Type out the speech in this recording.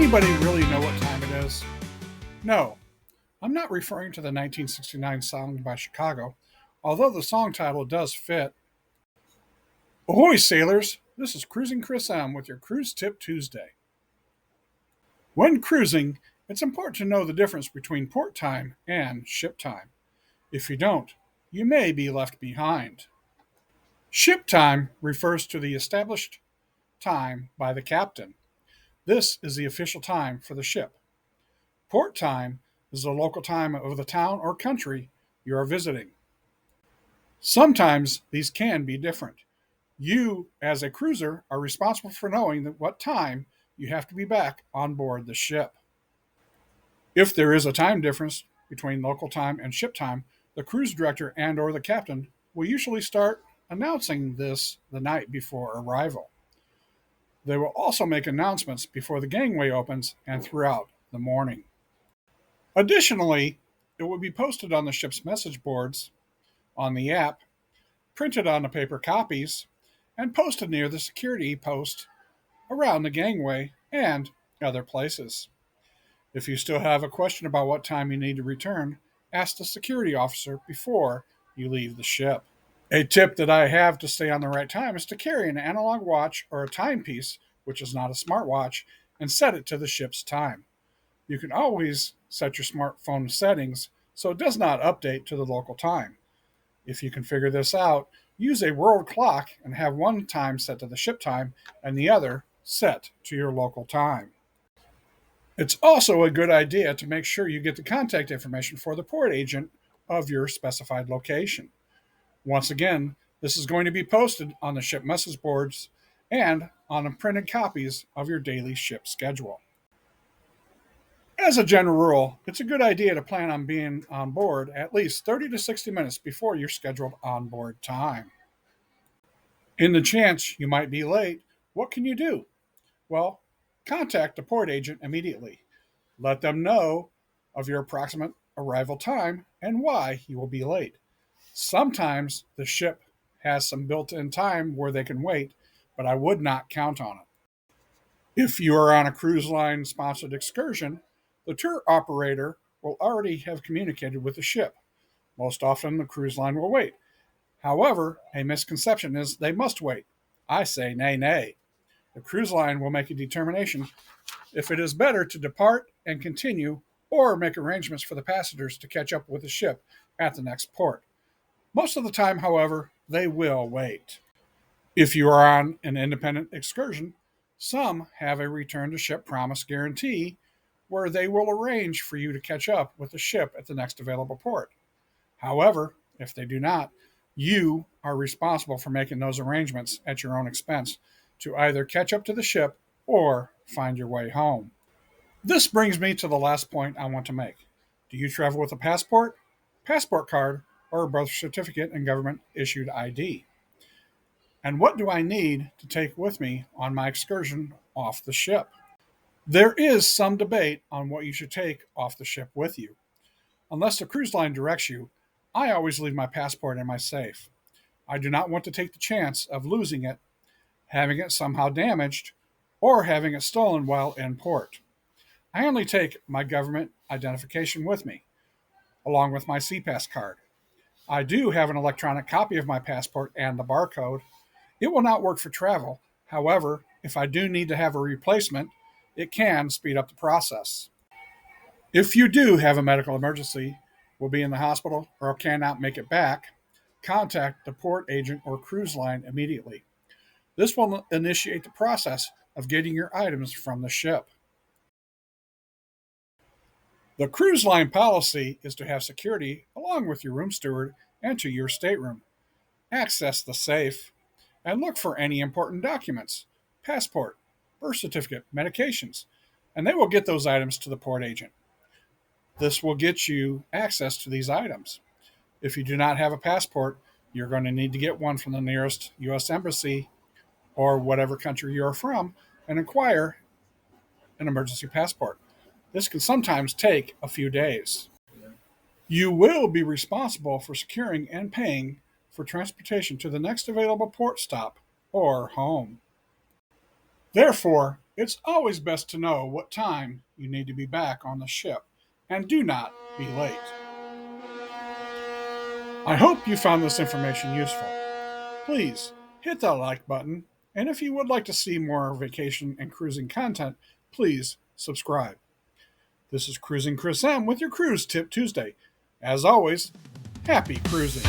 anybody really know what time it is? No, I'm not referring to the 1969 song by Chicago, although the song title does fit. Ahoy, sailors! This is Cruising Chris M with your Cruise Tip Tuesday. When cruising, it's important to know the difference between port time and ship time. If you don't, you may be left behind. Ship time refers to the established time by the captain. This is the official time for the ship. Port time is the local time of the town or country you are visiting. Sometimes these can be different. You, as a cruiser, are responsible for knowing what time you have to be back on board the ship. If there is a time difference between local time and ship time, the cruise director and or the captain will usually start announcing this the night before arrival. They will also make announcements before the gangway opens and throughout the morning. Additionally, it will be posted on the ship's message boards, on the app, printed on the paper copies, and posted near the security post, around the gangway, and other places. If you still have a question about what time you need to return, ask the security officer before you leave the ship. A tip that I have to stay on the right time is to carry an analog watch or a timepiece, which is not a smartwatch, and set it to the ship's time. You can always set your smartphone settings so it does not update to the local time. If you can figure this out, use a world clock and have one time set to the ship time and the other set to your local time. It's also a good idea to make sure you get the contact information for the port agent of your specified location. Once again, this is going to be posted on the ship message boards and on the printed copies of your daily ship schedule. As a general rule, it's a good idea to plan on being on board at least 30 to 60 minutes before your scheduled onboard time. In the chance you might be late, what can you do? Well, contact the port agent immediately. Let them know of your approximate arrival time and why you will be late. Sometimes the ship has some built-in time where they can wait, but I would not count on it. If you are on a cruise line sponsored excursion, the tour operator will already have communicated with the ship. Most often, the cruise line will wait. However, a misconception is they must wait. I say nay, nay. The cruise line will make a determination if it is better to depart and continue or make arrangements for the passengers to catch up with the ship at the next port. Most of the time, however, they will wait. If you are on an independent excursion, some have a return to ship promise guarantee where they will arrange for you to catch up with the ship at the next available port. However, if they do not, you are responsible for making those arrangements at your own expense to either catch up to the ship or find your way home. This brings me to the last point I want to make. Do you travel with a passport card, or a birth certificate and government issued ID? And what do I need to take with me on my excursion off the ship? There is some debate on what you should take off the ship with you. Unless the cruise line directs you, I always leave my passport in my safe. I do not want to take the chance of losing it, having it somehow damaged, or having it stolen while in port. I only take my government identification with me, along with my SeaPass card. I do have an electronic copy of my passport and the barcode. It will not work for travel. However, if I do need to have a replacement, it can speed up the process. If you do have a medical emergency, will be in the hospital, or cannot make it back, contact the port agent or cruise line immediately. This will initiate the process of getting your items from the ship. The cruise line policy is to have security along with your room steward enter your stateroom, access the safe, and look for any important documents, passport, birth certificate, medications, and they will get those items to the port agent. This will get you access to these items. If you do not have a passport, you're going to need to get one from the nearest U.S. Embassy or whatever country you're from and acquire an emergency passport. This can sometimes take a few days. You will be responsible for securing and paying for transportation to the next available port stop or home. Therefore, It's always best to know what time you need to be back on the ship, and do not be late. I hope you found this information useful. Please hit that like button, and if you would like to see more vacation and cruising content, please subscribe. This is Cruising Chris M with your Cruise Tip Tuesday. As always, happy cruising.